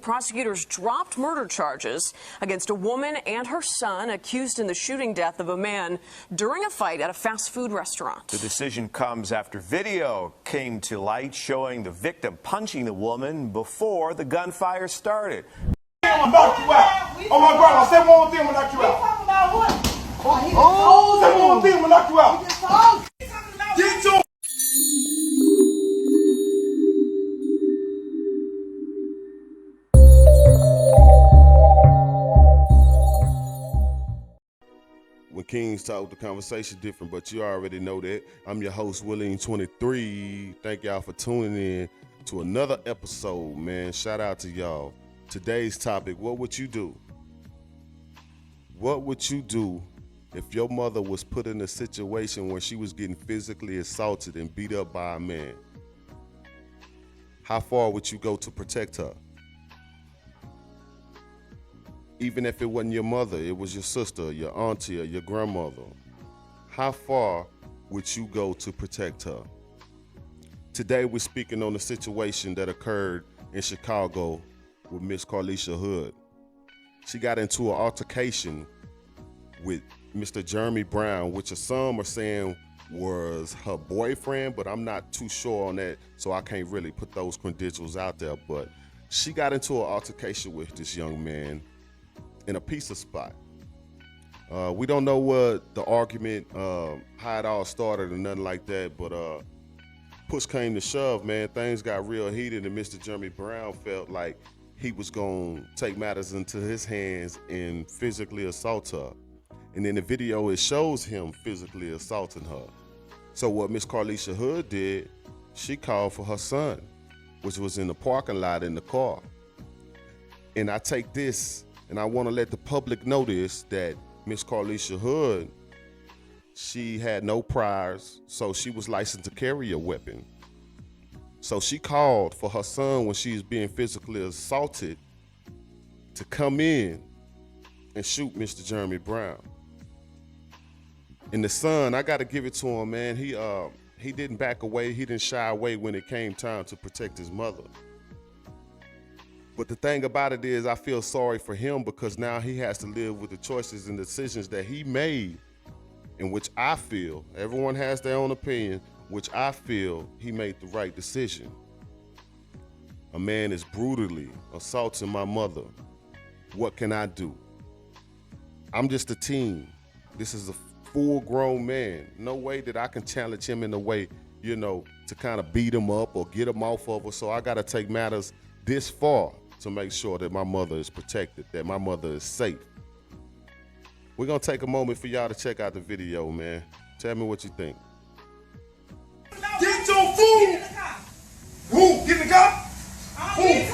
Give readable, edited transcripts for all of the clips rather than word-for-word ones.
Prosecutors dropped murder charges against a woman and her son accused in the shooting death of a man during a fight at a fast food restaurant. The decision comes after video came to light showing the victim punching the woman before the gunfire started. I'm knock you out. Oh my God, I said one more thing, I'm gonna knock you out. Talking about what? Oh, I said one more thing, I'm gonna knock you out. Get your When Kings talk, the conversation different, but you already know that. I'm your host, Willing23. Thank y'all for tuning in to another episode, man. Shout out to y'all. Today's topic, what would you do? What would you do if your mother was put in a situation where she was getting physically assaulted and beat up by a man? How far would you go to protect her? Even if it wasn't your mother, it was your sister, your auntie, or your grandmother. How far would you go to protect her? Today we're speaking on a situation that occurred in Chicago with Miss Carlisha Hood. She got into an altercation with Mr. Jeremy Brown, which some are saying was her boyfriend, but I'm not too sure on that, so I can't really put those credentials out there. But she got into an altercation with this young man in a pizza spot. We don't know what the argument, how it all started or nothing like that, but push came to shove, man. Things got real heated and Mr. Jeremy Brown felt like he was gonna take matters into his hands and physically assault her. And in the video, it shows him physically assaulting her. So what Miss Carlisha Hood did, she called for her son, which was in the parking lot in the car. And I take this and I want to let the public notice that Miss Carlisha Hood, she had no priors, so she was licensed to carry a weapon. So she called for her son when she was being physically assaulted to come in and shoot Mr. Jeremy Brown. And the son, I got to give it to him, man. He didn't back away. He didn't shy away when it came time to protect his mother. But the thing about it is I feel sorry for him because now he has to live with the choices and decisions that he made, in which I feel, everyone has their own opinion, which I feel he made the right decision. A man is brutally assaulting my mother. What can I do? I'm just a teen. This is a full-grown man. No way that I can challenge him in a way, to kind of beat him up or get him off of her. So I got to take matters this far to make sure that my mother is protected, that my mother is safe. We're going to take a moment for y'all to check out the video, man. Tell me what you think. get your food. Who? Get in the car? Who? Hey.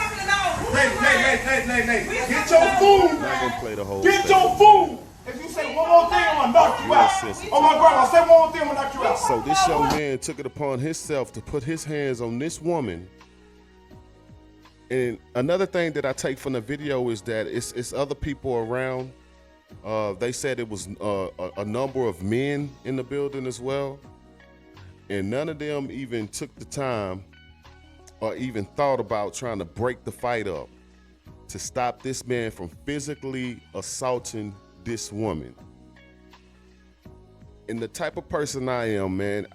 Get your food. I'm not going to play the whole Get thing. your food. If you say one more thing, I'm gonna knock you out. Oh my God, I say one more thing, I'm gonna knock you out. So this young man took it upon himself to put his hands on this woman. And another thing that I take from the video is that it's other people around. They said it was a number of men in the building as well. And none of them even took the time or even thought about trying to break the fight up to stop this man from physically assaulting this woman. And the type of person I am, man,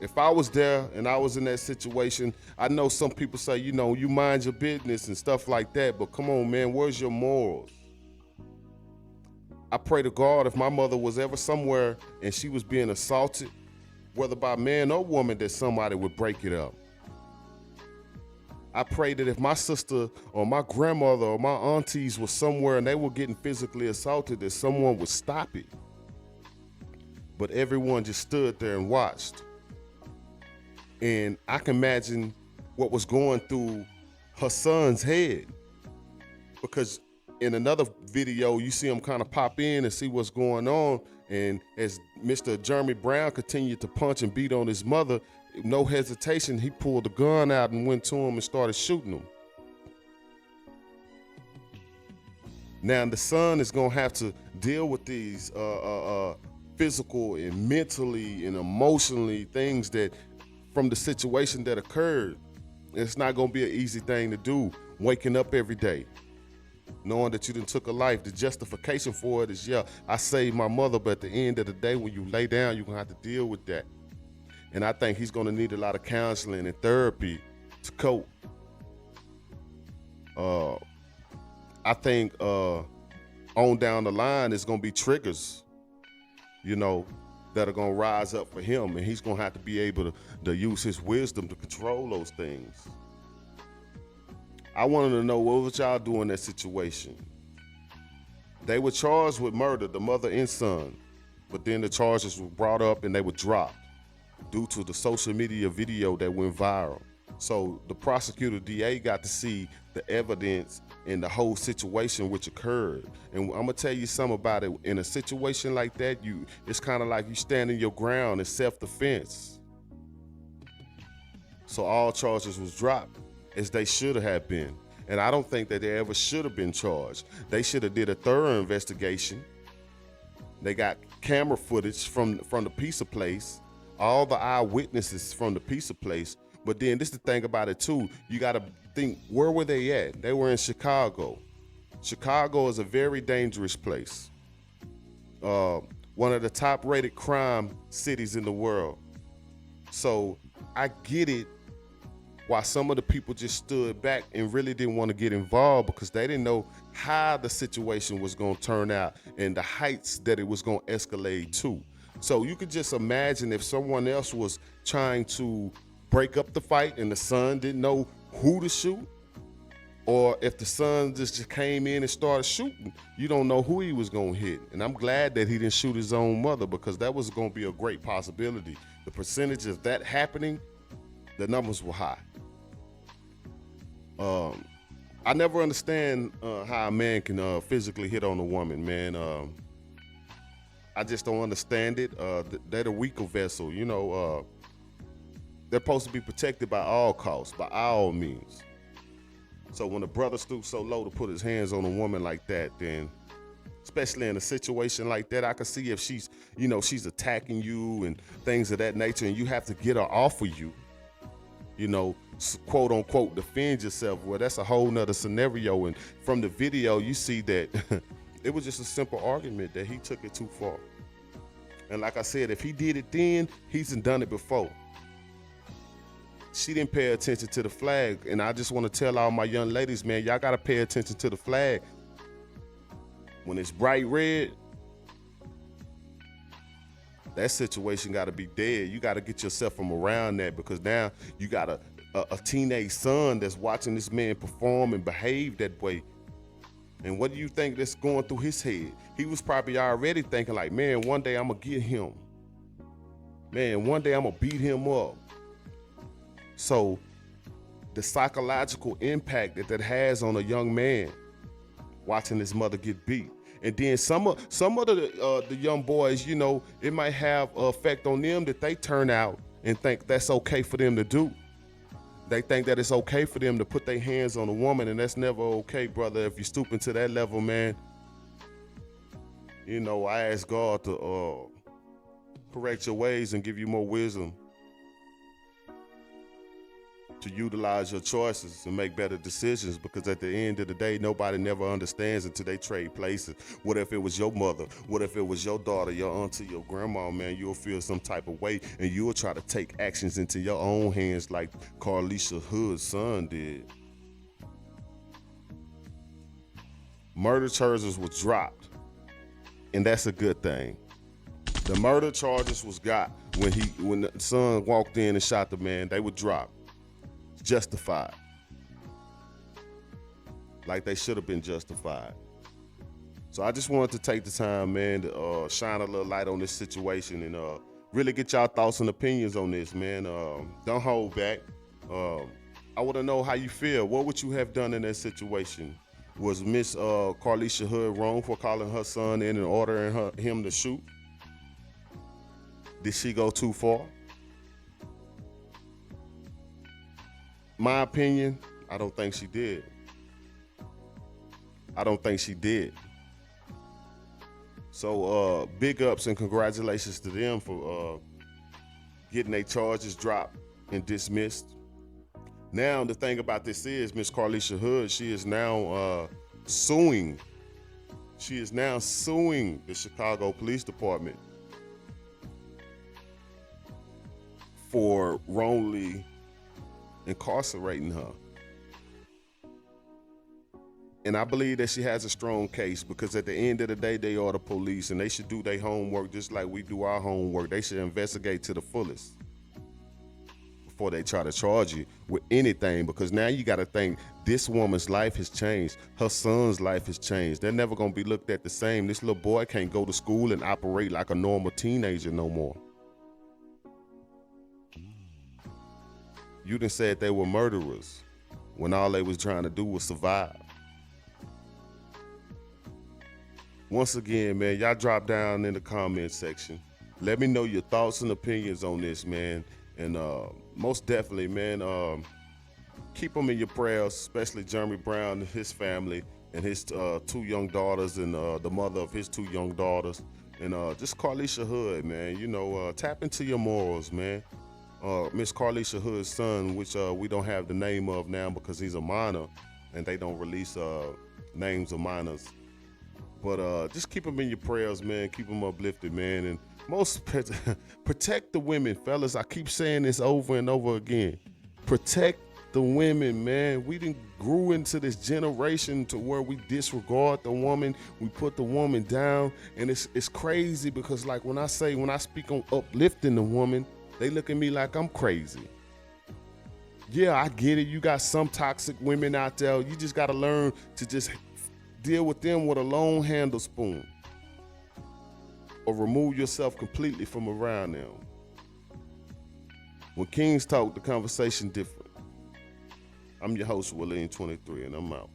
if I was there and I was in that situation, I know some people say, you mind your business and stuff like that, but come on, man, where's your morals? I pray to God if my mother was ever somewhere and she was being assaulted, whether by man or woman, that somebody would break it up. I pray that if my sister or my grandmother or my aunties were somewhere and they were getting physically assaulted, that someone would stop it. But everyone just stood there and watched. And I can imagine what was going through her son's head. Because in another video, you see him kind of pop in and see what's going on. And as Mr. Jeremy Brown continued to punch and beat on his mother, no hesitation, he pulled the gun out and went to him and started shooting him. Now the son is gonna have to deal with these physical and mentally and emotionally things that from the situation that occurred. It's not gonna be an easy thing to do. waking up every day, knowing that you done took a life. The justification for it is, yeah, I saved my mother, but at the end of the day, when you lay down, you're gonna have to deal with that. And I think he's gonna need a lot of counseling and therapy to cope. I think on down the line, it's gonna be triggers, you know, that are gonna rise up for him, and he's gonna have to be able to use his wisdom to control those things. I wanted to know, what would y'all do in that situation? They were charged with murder, the mother and son, but then the charges were brought up and they were dropped due to the social media video that went viral. So the prosecutor DA got to see the evidence and the whole situation which occurred. And I'm gonna tell you something about it. In a situation like that, it's kind of like you standing your ground in self-defense. So all charges was dropped, as they should have been. And I don't think that they ever should have been charged. They should have did a thorough investigation. They got camera footage from the pizza place, all the eyewitnesses from the pizza place. But then this is the thing about it too. You gotta think, where were they at? They were in Chicago. Chicago is a very dangerous place. One of the top rated crime cities in the world. So I get it why some of the people just stood back and really didn't want to get involved, because they didn't know how the situation was going to turn out and the heights that it was going to escalate to. So you could just imagine if someone else was trying to break up the fight and the son didn't know who to shoot, or if the son just came in and started shooting, you don't know who he was going to hit. And I'm glad that he didn't shoot his own mother, because that was going to be a great possibility. The percentage of that happening, the numbers were high. I never understand how a man can physically hit on a woman, man. I just don't understand it. They're the weaker vessel, you know. They're supposed to be protected by all costs, by all means. So when a brother stoops so low to put his hands on a woman like that, then, especially in a situation like that, I can see if she's attacking you and things of that nature, and you have to get her off of you, quote unquote, defend yourself. Well, that's a whole nother scenario. And from the video, you see that it was just a simple argument that he took it too far. And like I said, if he did it then, he's done it before. She didn't pay attention to the flag. And I just want to tell all my young ladies, man, y'all got to pay attention to the flag. When it's bright red, that situation got to be dead. You got to get yourself from around that, because now you got a teenage son that's watching this man perform and behave that way. And what do you think that's going through his head? He was probably already thinking like, man, one day I'm gonna get him. Man, one day I'm gonna beat him up. So the psychological impact that has on a young man watching his mother get beat. And then some of the young boys, it might have an effect on them that they turn out and think that's okay for them to do. They think that it's okay for them to put their hands on a woman, and that's never okay, brother. If you're stooping to that level, man, I ask God to correct your ways and give you more wisdom to utilize your choices and make better decisions, because at the end of the day, nobody never understands until they trade places. What if it was your mother? What if it was your daughter, your auntie, your grandma, man? You'll feel some type of way, and you'll try to take actions into your own hands like Carlisha Hood's son did. Murder charges were dropped, and that's a good thing. The murder charges was got when the son walked in and shot the man. They were dropped. Justified, like they should have been justified. So I just wanted to take the time, man, to shine a little light on this situation and really get y'all thoughts and opinions on this, man. Don't hold back. I want to know how you feel. What would you have done in that situation? Was Miss Carlisha Hood wrong for calling her son in and ordering him to shoot? Did she go too far? My opinion, I don't think she did. I don't think she did. So big ups and congratulations to them for getting their charges dropped and dismissed. Now, the thing about this is Miss Carlisha Hood, she is now suing. She is now suing the Chicago Police Department for wrongly incarcerating her. And I believe that she has a strong case, because at the end of the day, they are the police and they should do their homework just like we do our homework. They should investigate to the fullest before they try to charge you with anything, because now you got to think, this woman's life has changed. Her son's life has changed. They're never going to be looked at the same. This little boy can't go to school and operate like a normal teenager no more. You done said they were murderers when all they was trying to do was survive. Once again, man, y'all drop down in the comment section. Let me know your thoughts and opinions on this, man. And most definitely, man, keep them in your prayers, especially Jeremy Brown and his family and his 2 young daughters and the mother of his 2 young daughters. And just Carlisha Hood, man, you know, tap into your morals, man. Miss Carlisha Hood's son, which we don't have the name of now because he's a minor and they don't release names of minors. But just keep them in your prayers, man. Keep them uplifted, man. And most protect the women, fellas. I keep saying this over and over again. Protect the women, man. We done grew into this generation to where we disregard the woman. We put the woman down. And it's crazy because, like, when I speak on uplifting the woman, they look at me like I'm crazy. Yeah, I get it. You got some toxic women out there. You just got to learn to just deal with them with a long handle spoon, or remove yourself completely from around them. When kings talk, the conversation different. I'm your host, William 23, and I'm out.